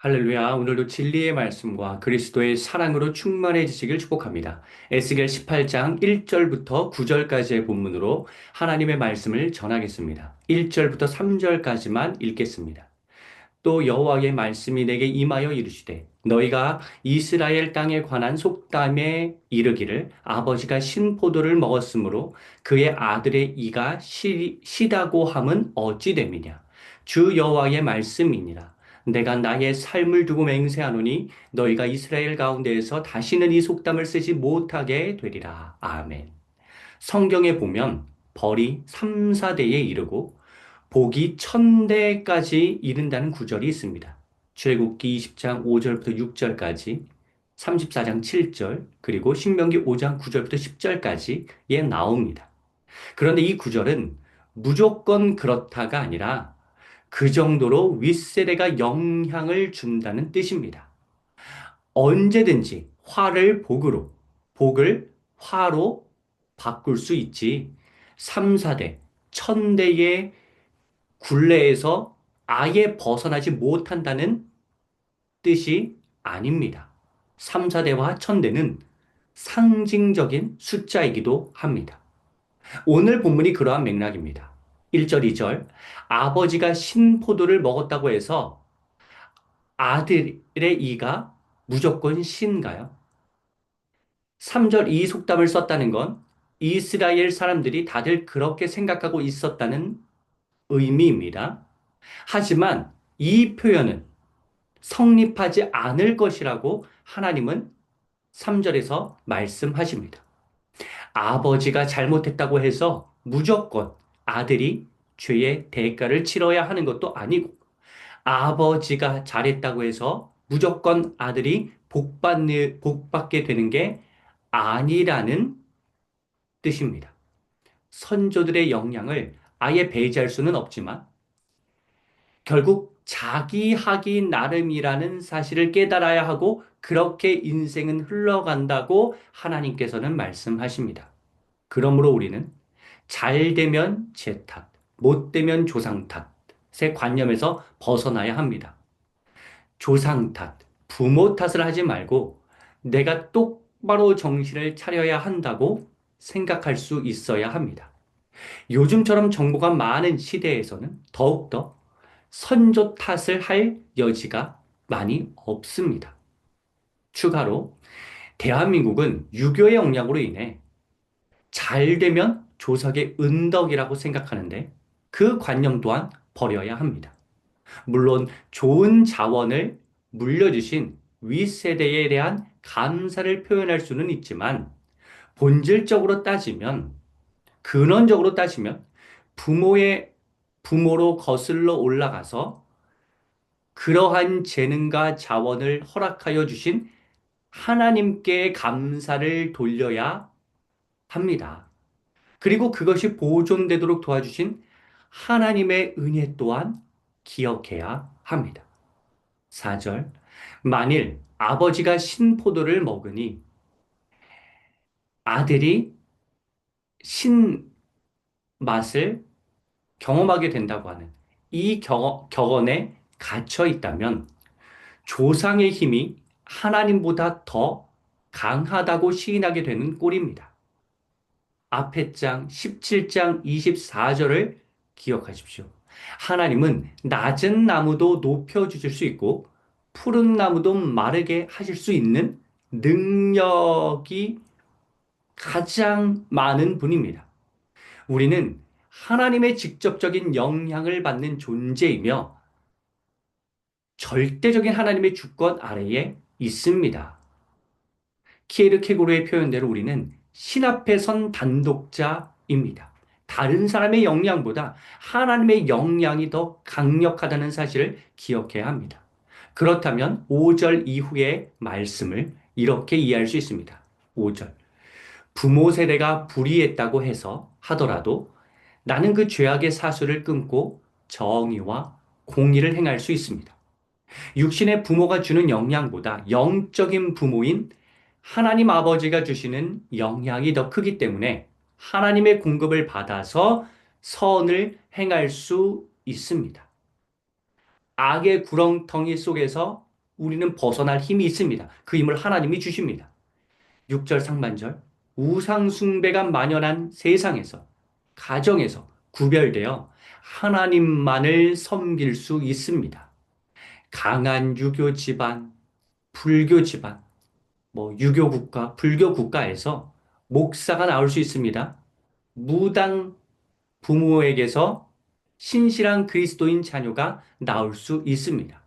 할렐루야. 오늘도 진리의 말씀과 그리스도의 사랑으로 충만해지시길 축복합니다. 에스겔 18장 1절부터 9절까지의 본문으로 하나님의 말씀을 전하겠습니다. 1절부터 3절까지만 읽겠습니다. 또 여호와의 말씀이 내게 임하여 이르시되 너희가 이스라엘 땅에 관한 속담에 이르기를 아버지가 신포도를 먹었으므로 그의 아들의 이가 시다고 함은 어찌 됨이냐 주 여호와의 말씀이니라. 내가 나의 삶을 두고 맹세하노니 너희가 이스라엘 가운데에서 다시는 이 속담을 쓰지 못하게 되리라. 아멘. 성경에 보면 벌이 3, 4대에 이르고 복이 1000대까지 이른다는 구절이 있습니다. 출애굽기 20장 5절부터 6절까지, 34장 7절, 그리고 신명기 5장 9절부터 10절까지에 나옵니다. 그런데 이 구절은 무조건 그렇다가 아니라 그 정도로 윗세대가 영향을 준다는 뜻입니다. 언제든지 화를 복으로, 복을 화로 바꿀 수 있지 3, 4대, 1000대의 굴레에서 아예 벗어나지 못한다는 뜻이 아닙니다. 3, 4대와 1000대는 상징적인 숫자이기도 합니다. 오늘 본문이 그러한 맥락입니다. 1절, 2절. 아버지가 신포도를 먹었다고 해서 아들의 이가 무조건 신가요? 3절 이 속담을 썼다는 건 이스라엘 사람들이 다들 그렇게 생각하고 있었다는 의미입니다. 하지만 이 표현은 성립하지 않을 것이라고 하나님은 3절에서 말씀하십니다. 아버지가 잘못했다고 해서 무조건 아들이 죄의 대가를 치러야 하는 것도 아니고, 아버지가 잘했다고 해서 무조건 아들이 복받게 되는 게 아니라는 뜻입니다. 선조들의 영향을 아예 배제할 수는 없지만, 결국 자기 하기 나름이라는 사실을 깨달아야 하고 그렇게 인생은 흘러간다고 하나님께서는 말씀하십니다. 그러므로 우리는 잘 되면 제 탓, 못 되면 조상 탓의 관념에서 벗어나야 합니다. 조상 탓, 부모 탓을 하지 말고 내가 똑바로 정신을 차려야 한다고 생각할 수 있어야 합니다. 요즘처럼 정보가 많은 시대에서는 더욱더 선조 탓을 할 여지가 많이 없습니다. 추가로 대한민국은 유교의 영향으로 인해 잘 되면 조석의 은덕이라고 생각하는데 그 관념 또한 버려야 합니다. 물론 좋은 자원을 물려주신 윗세대에 대한 감사를 표현할 수는 있지만 본질적으로 따지면 근원적으로 따지면 부모의 부모로 거슬러 올라가서 그러한 재능과 자원을 허락하여 주신 하나님께 감사를 돌려야 합니다. 그리고 그것이 보존되도록 도와주신 하나님의 은혜 또한 기억해야 합니다. 4절. 만일 아버지가 신포도를 먹으니 아들이 신 맛을 경험하게 된다고 하는 이 격언에 갇혀 있다면 조상의 힘이 하나님보다 더 강하다고 시인하게 되는 꼴입니다. 앞에 장 17장 24절을 기억하십시오. 하나님은 낮은 나무도 높여주실 수 있고 푸른 나무도 마르게 하실 수 있는 능력이 가장 많은 분입니다. 우리는 하나님의 직접적인 영향을 받는 존재이며 절대적인 하나님의 주권 아래에 있습니다. 키에르케고르의 표현대로 우리는 신 앞에 선 단독자입니다. 다른 사람의 영향보다 하나님의 영향이 더 강력하다는 사실을 기억해야 합니다. 그렇다면 5절 이후의 말씀을 이렇게 이해할 수 있습니다. 5절. 부모 세대가 불의했다고 해서 하더라도 나는 그 죄악의 사슬을 끊고 정의와 공의를 행할 수 있습니다. 육신의 부모가 주는 영향보다 영적인 부모인 하나님 아버지가 주시는 영향이 더 크기 때문에 하나님의 공급을 받아서 선을 행할 수 있습니다. 악의 구렁텅이 속에서 우리는 벗어날 힘이 있습니다. 그 힘을 하나님이 주십니다. 6절 상반절. 우상숭배가 만연한 세상에서, 가정에서 구별되어 하나님만을 섬길 수 있습니다. 강한 유교 집안, 불교 집안, 유교 국가, 불교 국가에서 목사가 나올 수 있습니다. 무당 부모에게서 신실한 그리스도인 자녀가 나올 수 있습니다.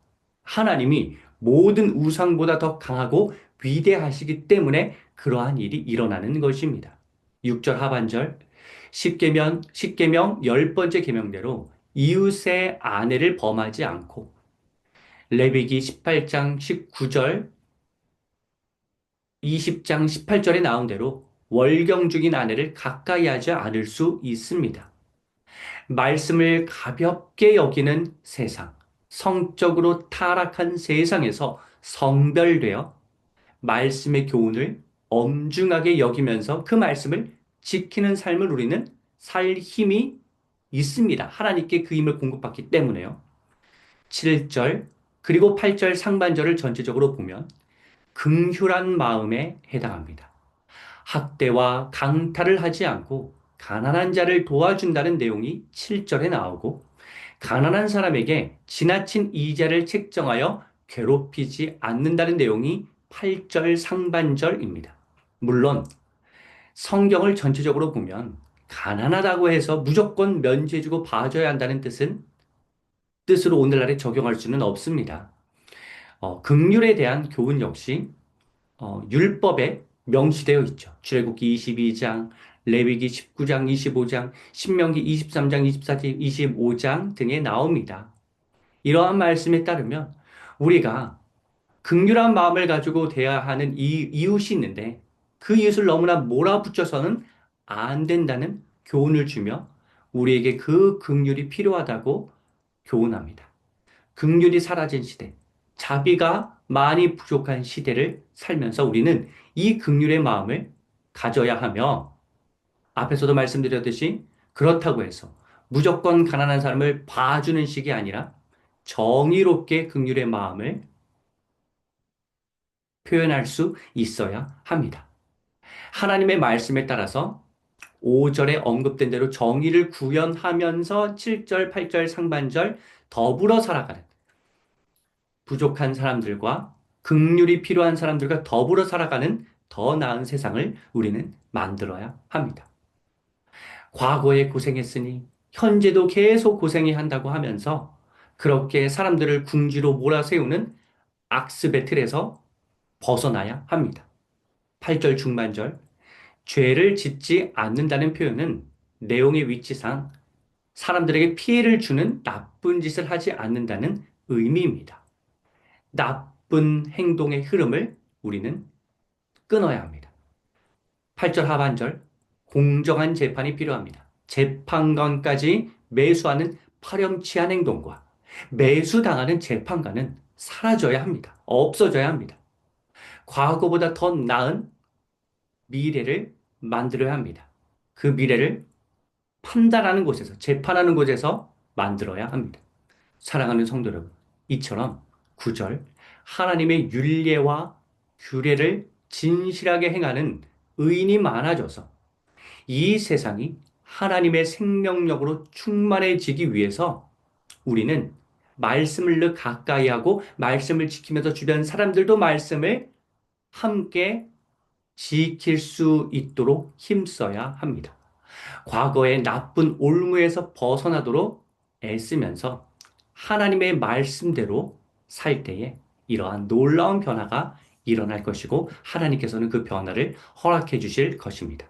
하나님이 모든 우상보다 더 강하고 위대하시기 때문에 그러한 일이 일어나는 것입니다. 6절 하반절 십계명 10번째 계명대로 이웃의 아내를 범하지 않고 레위기 18장 19절 20장 18절에 나온 대로 월경 중인 아내를 가까이 하지 않을 수 있습니다. 말씀을 가볍게 여기는 세상, 성적으로 타락한 세상에서 성별되어 말씀의 교훈을 엄중하게 여기면서 그 말씀을 지키는 삶을 우리는 살 힘이 있습니다. 하나님께 그 힘을 공급받기 때문에요. 7절 그리고 8절 상반절을 전체적으로 보면 긍휼한 마음에 해당합니다. 학대와 강탈을 하지 않고 가난한 자를 도와준다는 내용이 7절에 나오고 가난한 사람에게 지나친 이자를 책정하여 괴롭히지 않는다는 내용이 8절 상반절입니다. 물론 성경을 전체적으로 보면 가난하다고 해서 무조건 면죄주고 봐줘야 한다는 뜻으로 오늘날에 적용할 수는 없습니다. 긍휼에 대한 교훈 역시 율법에 명시되어 있죠. 출애굽기 22장, 레위기 19장, 25장, 신명기 23장, 24장, 25장 등에 나옵니다. 이러한 말씀에 따르면 우리가 긍휼한 마음을 가지고 대해야 하는 이웃이 있는데 그 이웃을 너무나 몰아붙여서는 안 된다는 교훈을 주며 우리에게 그 긍휼이 필요하다고 교훈합니다. 긍휼이 사라진 시대, 자비가 많이 부족한 시대를 살면서 우리는 이 긍휼의 마음을 가져야 하며 앞에서도 말씀드렸듯이 그렇다고 해서 무조건 가난한 사람을 봐주는 식이 아니라 정의롭게 긍휼의 마음을 표현할 수 있어야 합니다. 하나님의 말씀에 따라서 5절에 언급된 대로 정의를 구현하면서 7절, 8절 상반절 더불어 살아가는 부족한 사람들과 긍휼이 필요한 사람들과 더불어 살아가는 더 나은 세상을 우리는 만들어야 합니다. 과거에 고생했으니 현재도 계속 고생해야 한다고 하면서 그렇게 사람들을 궁지로 몰아세우는 악습의 틀에서 벗어나야 합니다. 8절 중반절 죄를 짓지 않는다는 표현은 내용의 위치상 사람들에게 피해를 주는 나쁜 짓을 하지 않는다는 의미입니다. 나쁜 행동의 흐름을 우리는 끊어야 합니다. 8절 하반절 공정한 재판이 필요합니다. 재판관까지 매수하는 파렴치한 행동과 매수당하는 재판관은 사라져야 합니다. 없어져야 합니다. 과거보다 더 나은 미래를 만들어야 합니다. 그 미래를 판단하는 곳에서, 재판하는 곳에서 만들어야 합니다. 사랑하는 성도 여러분, 이처럼 9절 하나님의 율례와 규례를 진실하게 행하는 의인이 많아져서 이 세상이 하나님의 생명력으로 충만해지기 위해서 우리는 말씀을 늘 가까이 하고 말씀을 지키면서 주변 사람들도 말씀을 함께 지킬 수 있도록 힘써야 합니다. 과거의 나쁜 올무에서 벗어나도록 애쓰면서 하나님의 말씀대로 살 때에 이러한 놀라운 변화가 일어날 것이고 하나님께서는 그 변화를 허락해 주실 것입니다.